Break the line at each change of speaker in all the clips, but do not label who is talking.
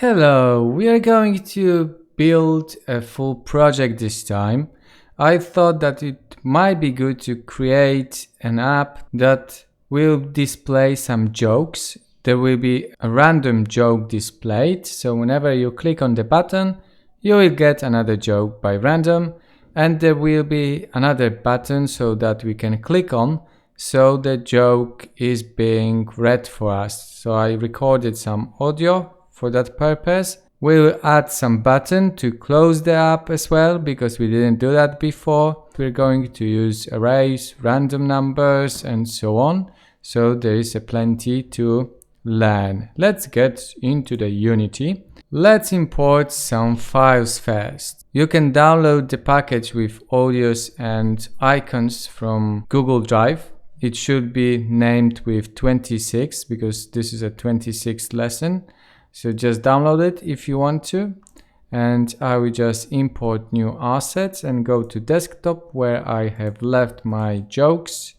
Hello, we are going to build a full project this time. I thought that it might be good to create an app that will display some jokes. There will be a random joke displayed, so whenever you click on the button, you will get another joke by random, and there will be another button so that we can click on, so the joke is being read for us. So I recorded some audio for that purpose. We'll add some button to close the app as well, because we didn't do that before. We're going to use arrays, random numbers, and so on. So there is a plenty to learn. Let's get into the Unity. Let's import some files first. You can download the package with audios and icons from Google Drive. It should be named with 26 because this is a 26th lesson. So just download it if you want to. And I will just import new assets and go to desktop where I have left my jokes.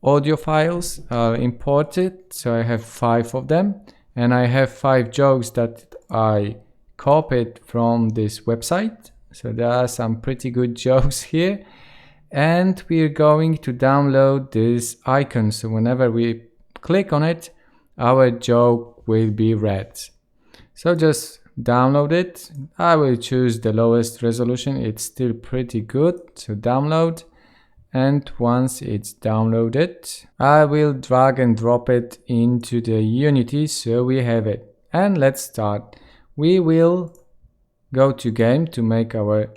Audio files are imported. So I have 5 of them. And I have 5 jokes that I copied from this website. So there are some pretty good jokes here. And we're going to download this icon. So whenever we click on it, our joke will be read. So just download it. I will choose the lowest resolution. It's still pretty good. So download. And once it's downloaded, I will drag and drop it into the Unity so we have it. And let's start. We will go to game to make our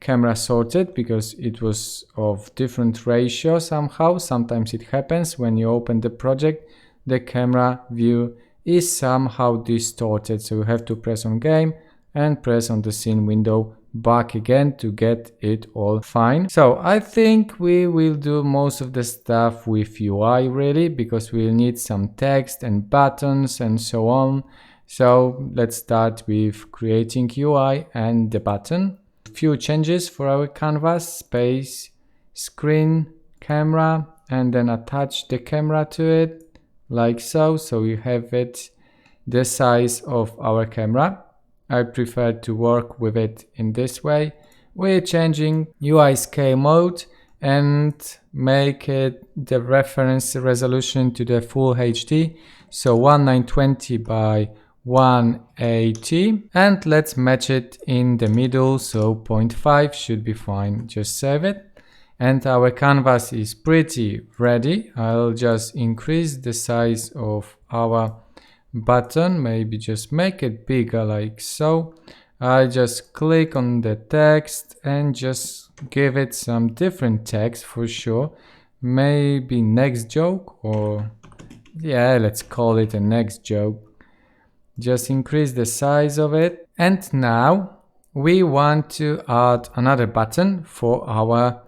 camera sorted because it was of different ratio somehow. Sometimes it happens when you open the project, the camera view is somehow distorted. So you have to press on game and press on the scene window back again to get it all fine. So I think we will do most of the stuff with UI really, because we'll need some text and buttons and so on. So let's start with creating UI and the button. Few changes for our canvas: space, screen, camera, and then attach the camera to it like so. So we have it the size of our camera. I prefer to work with it in this way. We're changing UI scale mode and make it the reference resolution to the full HD. So 1920 by 180, and let's match it in the middle, so 0.5 should be fine. Just save it, and our canvas is pretty ready. I'll just increase the size of our button, maybe just make it bigger like so. I just click on the text and just give it some different text for sure. Maybe next joke, or yeah, let's call it a next joke. Just increase the size of it. And now we want to add another button for our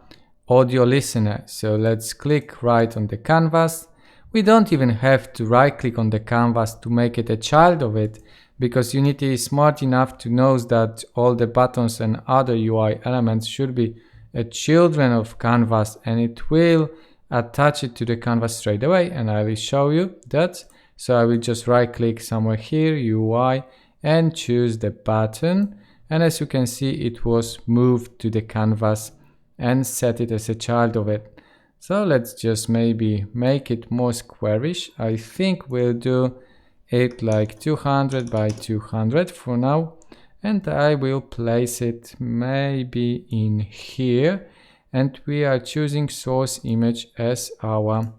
audio listener. So let's click right on the canvas. We don't even have to right click on the canvas to make it a child of it, because Unity is smart enough to know that all the buttons and other UI elements should be a children of canvas, and it will attach it to the canvas straight away. And I will show you that. So I will just right click somewhere here, UI, and choose the button. And as you can see, it was moved to the canvas and set it as a child of it. So let's just maybe make it more squarish. I think we'll do it like 200 by 200 for now. And I will place it maybe in here. And we are choosing source image as our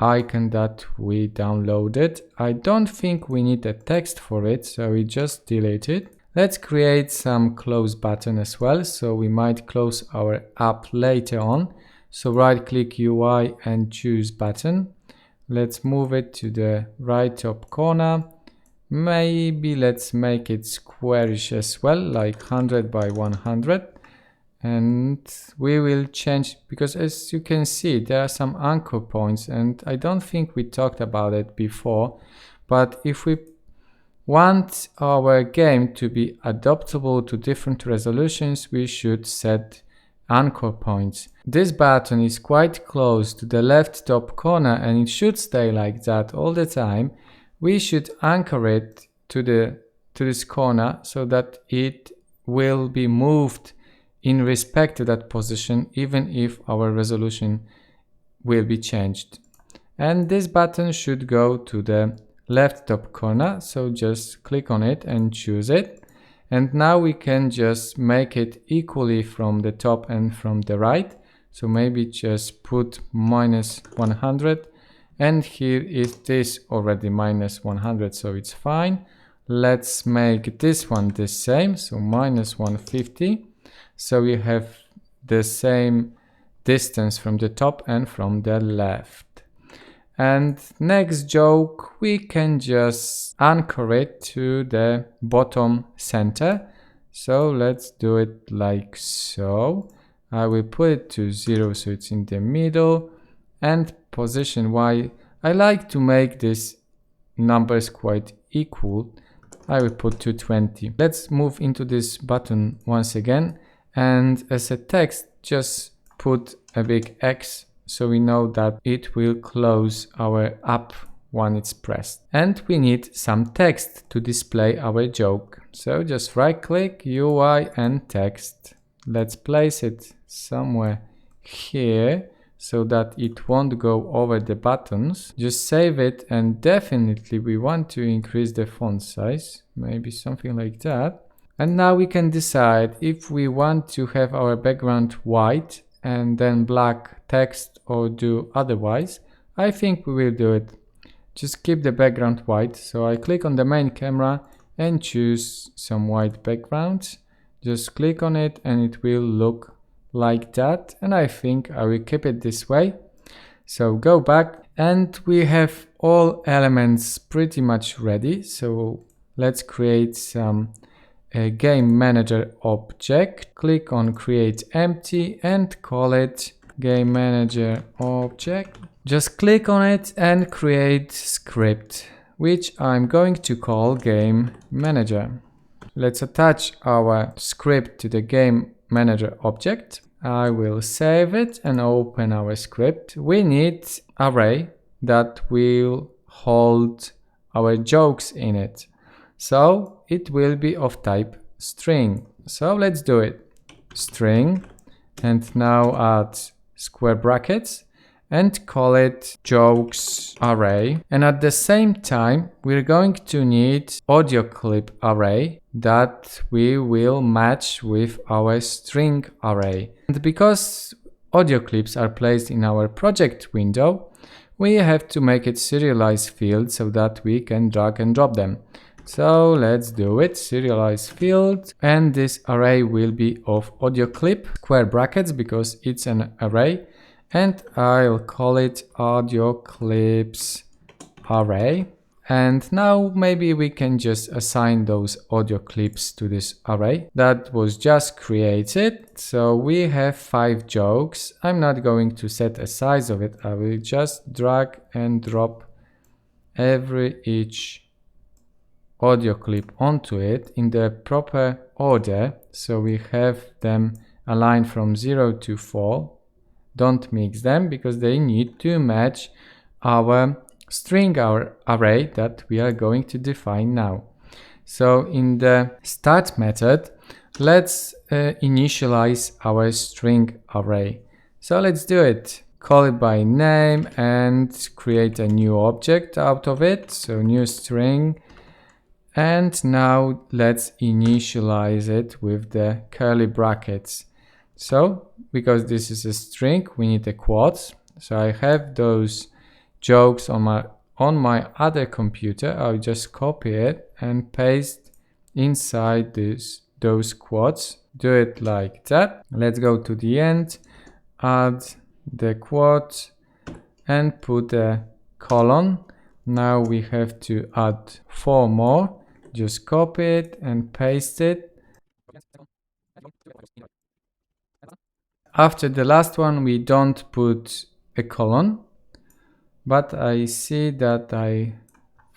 icon that we downloaded. I don't think we need a text for it, so we just delete it. Let's create some close button as well, so we might close our app later on. So right click UI and choose button. Let's move it to the right top corner. Maybe let's make it squarish as well, like 100 by 100. And we will change, because as you can see, there are some anchor points, and I don't think we talked about it before. But if we want our game to be adaptable to different resolutions, we should set anchor points. This button is quite close to the left top corner, and it should stay like that all the time. We should anchor it to the to this corner so that it will be moved in respect to that position even if our resolution will be changed. And this button should go to the left top corner, so just click on it and choose it. And now we can just make it equally from the top and from the right. So maybe just put -100, and here is this already -100, so it's fine. Let's make this one the same, so -150. So we have the same distance from the top and from the left. And next joke, we can just anchor it to the bottom center. So let's do it like so. I will put it to 0 so it's in the middle. And position Y, I like to make these numbers quite equal. I will put 220. Let's move into this button once again. And as a text, just put a big X so we know that it will close our app when it's pressed. And we need some text to display our joke. So just right click, UI and text. Let's place it somewhere here so that it won't go over the buttons. Just save it, and definitely we want to increase the font size, maybe something like that. And now we can decide if we want to have our background white and then black text or do otherwise. I think we will do it. Just keep the background white. So I click on the main camera and choose some white background. Just click on it and it will look like that. And I think I will keep it this way. So go back and we have all elements pretty much ready. So let's create some game manager object. Click on create empty and call it game manager object. Just click on it and create script, which I'm going to call game manager. Let's attach our script to the game manager object. I will save it and open our script. We need array that will hold our jokes in it. So it will be of type string. So let's do it. String, and now add square brackets and call it jokes array. And at the same time, we're going to need audio clip array that we will match with our string array. And because audio clips are placed in our project window, we have to make it serialized field so that we can drag and drop them. So let's do it, serialize field, and this array will be of audio clip, square brackets because it's an array, and I'll call it audio clips array. And now maybe we can just assign those audio clips to this array that was just created. So we have 5 jokes. I'm not going to set a size of it. I will just drag and drop each audio clip onto it in the proper order, so we have them aligned from 0 to 4. Don't mix them because they need to match our string array that we are going to define now. So in the start method, let's initialize our string array. So let's do it. Call it by name and create a new object out of it. So new string. And now let's initialize it with the curly brackets. So because this is a string, we need a quotes. So I have those jokes on my other computer. I'll just copy it and paste inside those quotes. Do it like that. Let's go to the end, add the quote and put a colon. Now we have to add 4 more. Just copy it and paste it. After the last one, we don't put a colon, but I see that I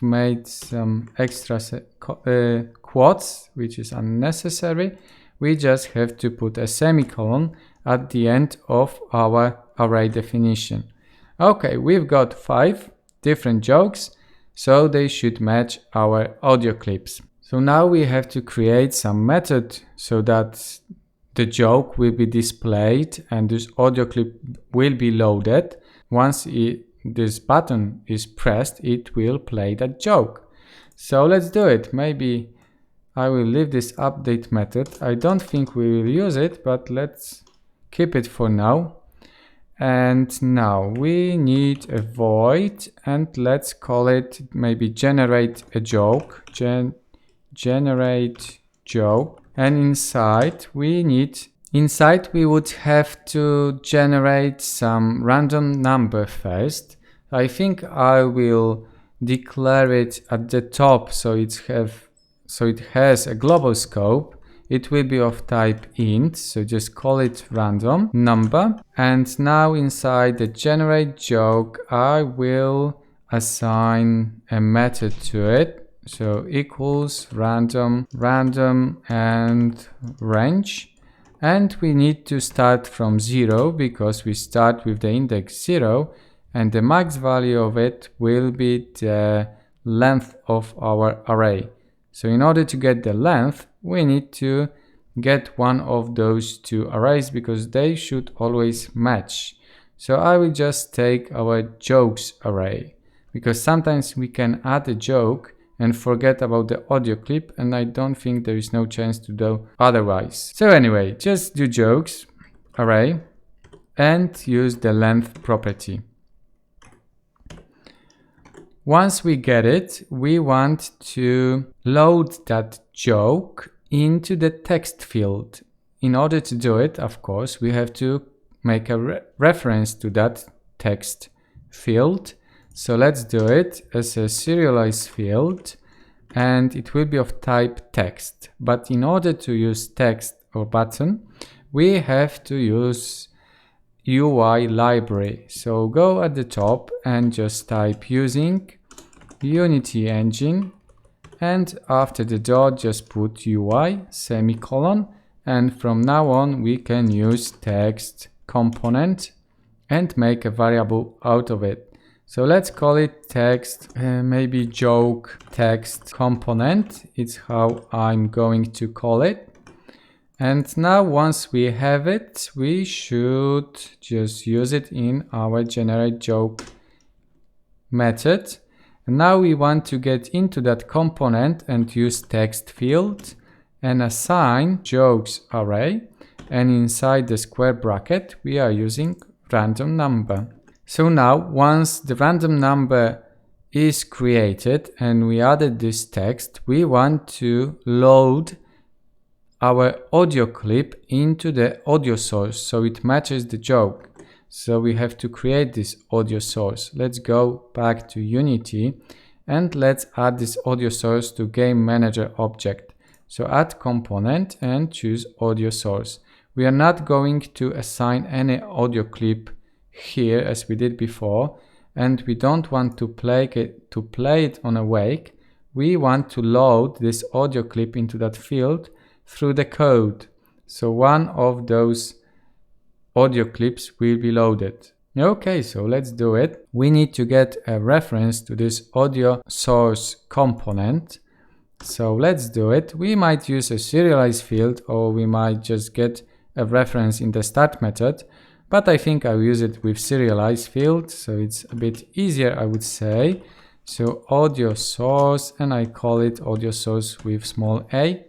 made some extra quotes, which is unnecessary. We just have to put a semicolon at the end of our array definition. Okay, we've got 5 different jokes, so they should match our audio clips. So now we have to create some method so that the joke will be displayed and this audio clip will be loaded. Once this button is pressed, it will play that joke. So let's do it. Maybe I will leave this update method. I don't think we will use it, but let's keep it for now. And now we need a void, and let's call it maybe generate a joke. Generate joke. And inside we would have to generate some random number first. I think I will declare it at the top so it has a global scope. It will be of type int, so just call it random number. And now inside the generate joke, I will assign a method to it. So equals random and range. And we need to start from 0 because we start with the index 0, and the max value of it will be the length of our array. So in order to get the length, we need to get one of those two arrays because they should always match. So I will just take our jokes array because sometimes we can add a joke and forget about the audio clip, and I don't think there is no chance to do otherwise. So anyway, just do jokes array and use the length property. Once we get it, we want to load that joke into the text field. In order to do it, of course, we have to make a reference to that text field. So let's do it as a serialized field, and it will be of type text. But in order to use text or button, we have to use UI library. So go at the top and just type using Unity Engine, and after the dot just put UI semicolon, and from now on we can use text component and make a variable out of it. So let's call it text, maybe joke text component. It's how I'm going to call it. And now once we have it, we should just use it in our generate joke method. And now we want to get into that component and use text field and assign jokes array. And inside the square bracket, we are using random number. So now once the random number is created and we added this text, we want to load our audio clip into the audio source so it matches the joke. So we have to create this audio source. Let's go back to Unity and let's add this audio source to Game Manager object. So add component and choose audio source. We are not going to assign any audio clip here as we did before, and we don't want to play it on awake. We want to load this audio clip into that field through the code. So one of those audio clips will be loaded. Okay, so let's do it. We need to get a reference to this audio source component. So let's do it. We might use a serialized field, or we might just get a reference in the start method, but I think I'll use it with serialized field, so it's a bit easier, I would say. So audio source, and I call it audio source with small a.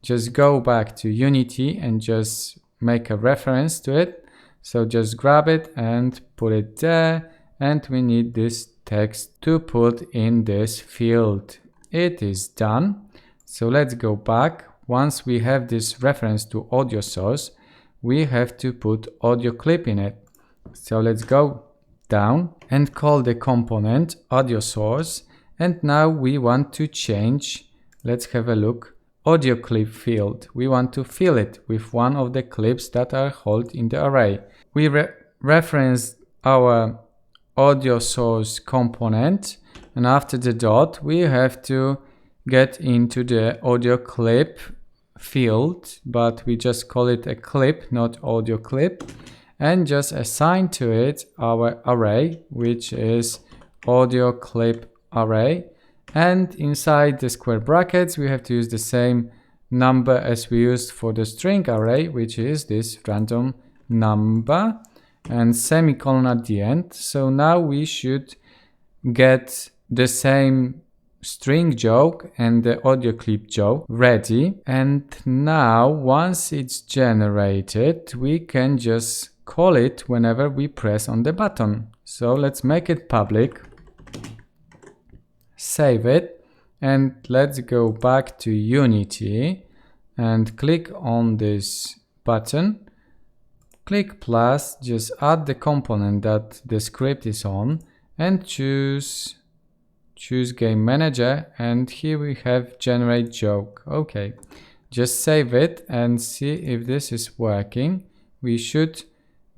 Just go back to Unity and just make a reference to it. So just grab it and put it there, and we need this text to put in this field. It is done. So let's go back. Once we have this reference to audio source, we have to put audio clip in it. So let's go down and call the component audio source, and now we want to change, let's have a look, audio clip field. We want to fill it with one of the clips that are held in the array. We reference our audio source component, and after the dot we have to get into the audio clip field, but we just call it a clip, not audio clip, and just assign to it our array, which is audio clip array, and inside the square brackets we have to use the same number as we used for the string array, which is this random number, and semicolon at the end. So now we should get the same string joke and the audio clip joke ready. And now once it's generated, we can just call it whenever we press on the button. So let's make it public, save it, and let's go back to Unity and click on this button, click plus, just add the component that the script is on, and choose game manager, and here we have generate joke. Okay, just save it and see if this is working. We should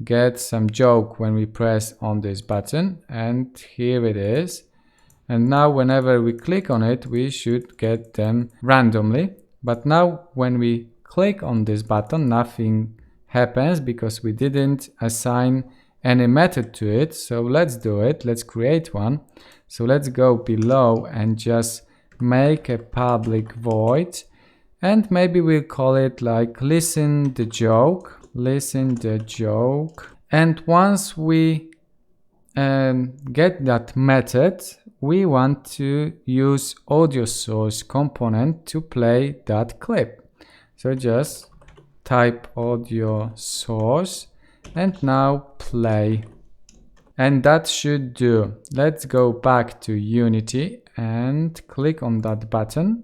get some joke when we press on this button, and here it is. And now whenever we click on it, we should get them randomly. But now when we click on this button, nothing happens because we didn't assign any method to it. So let's do it. Let's create one. So let's go below and just make a public void, and maybe we'll call it like listen the joke. And once we get that method, we want to use audio source component to play that clip. So just type audio source and now play. And that should do. Let's go back to Unity and click on that button.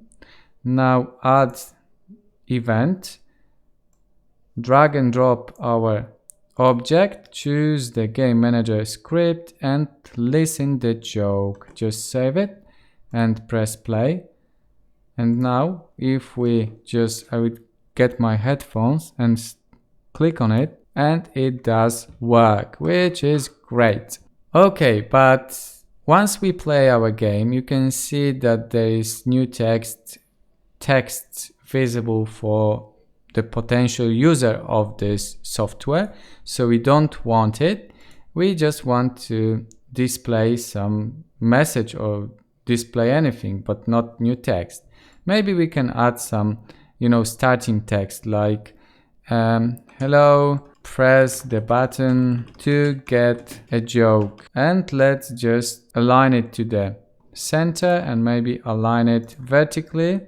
Now add event, drag and drop our object, choose the game manager script and listen the joke. Just save it and press play. And now if we I would get my headphones and click on it, and it does work, which is great. Okay, but once we play our game, you can see that there is new text visible for the potential user of this software. So we don't want it. We just want to display some message or display anything, but not new text. Maybe we can add some, starting text like, hello, press the button to get a joke. And let's just align it to the center and maybe align it vertically.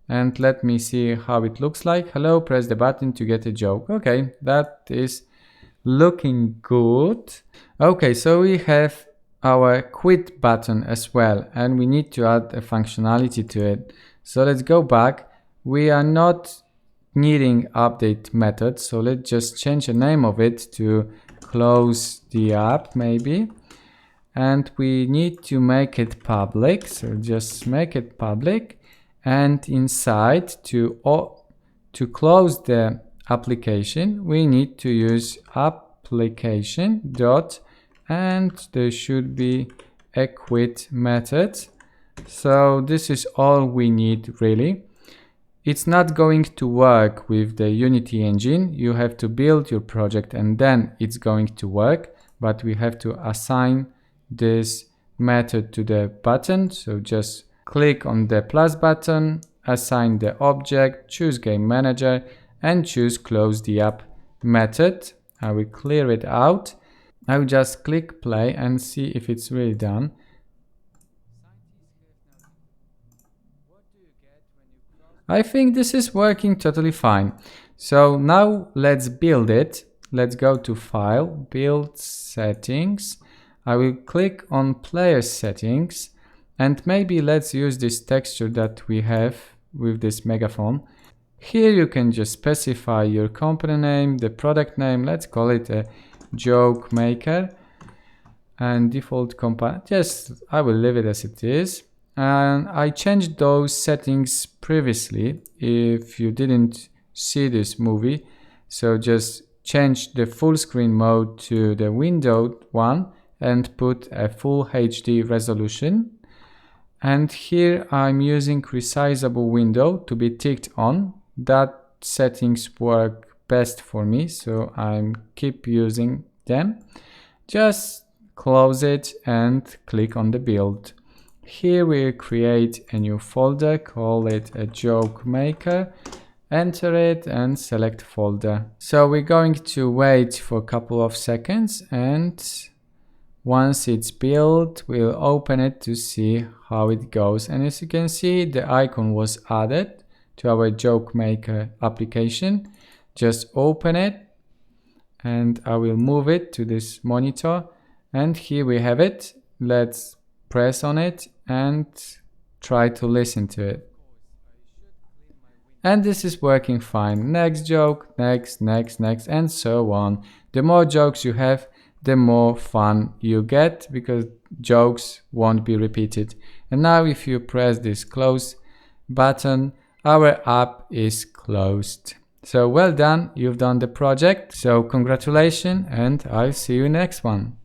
And let me see how it looks like. Hello, press the button to get a joke. Okay, that is looking good. Okay, so we have our quit button as well, and we need to add a functionality to it. So let's go back. We are not needing update method, so let's just change the name of it to close the app maybe. And we need to make it public, so just make it public. And inside to close the application, we need to use application dot, and there should be a quit method. So this is all we need really. It's not going to work with the Unity engine. You have to build your project and then it's going to work, but we have to assign this method to the button. So just click on the plus button, assign the object, choose game manager, and choose close the app method. I will clear it out. I will just click play and see if it's really done. I think this is working totally fine. So now let's build it. Let's go to File, Build Settings. I will click on Player Settings. And maybe let's use this texture that we have with this megaphone. Here you can just specify your company name, the product name. Let's call it a joke maker. And default component, I will leave it as it is. And I changed those settings previously if you didn't see this movie. So just change the full screen mode to the window one and put a full HD resolution. And here I'm using resizable window to be ticked on. That settings work best for me, so I'm keep using them. Just close it and click on the build. Here we'll create a new folder, call it a joke maker, enter it and select folder. So we're going to wait for a couple of seconds, and once it's built, we'll open it to see how it goes. And as you can see, the icon was added to our joke maker application. Just open it and I will move it to this monitor, and here we have it. Let's press on it and try to listen to it. And this is working fine. Next joke, next, and so on. The more jokes you have, the more fun you get, because jokes won't be repeated. And now if you press this close button, our app is closed. So well done, you've done the project. So congratulations, and I'll see you next one.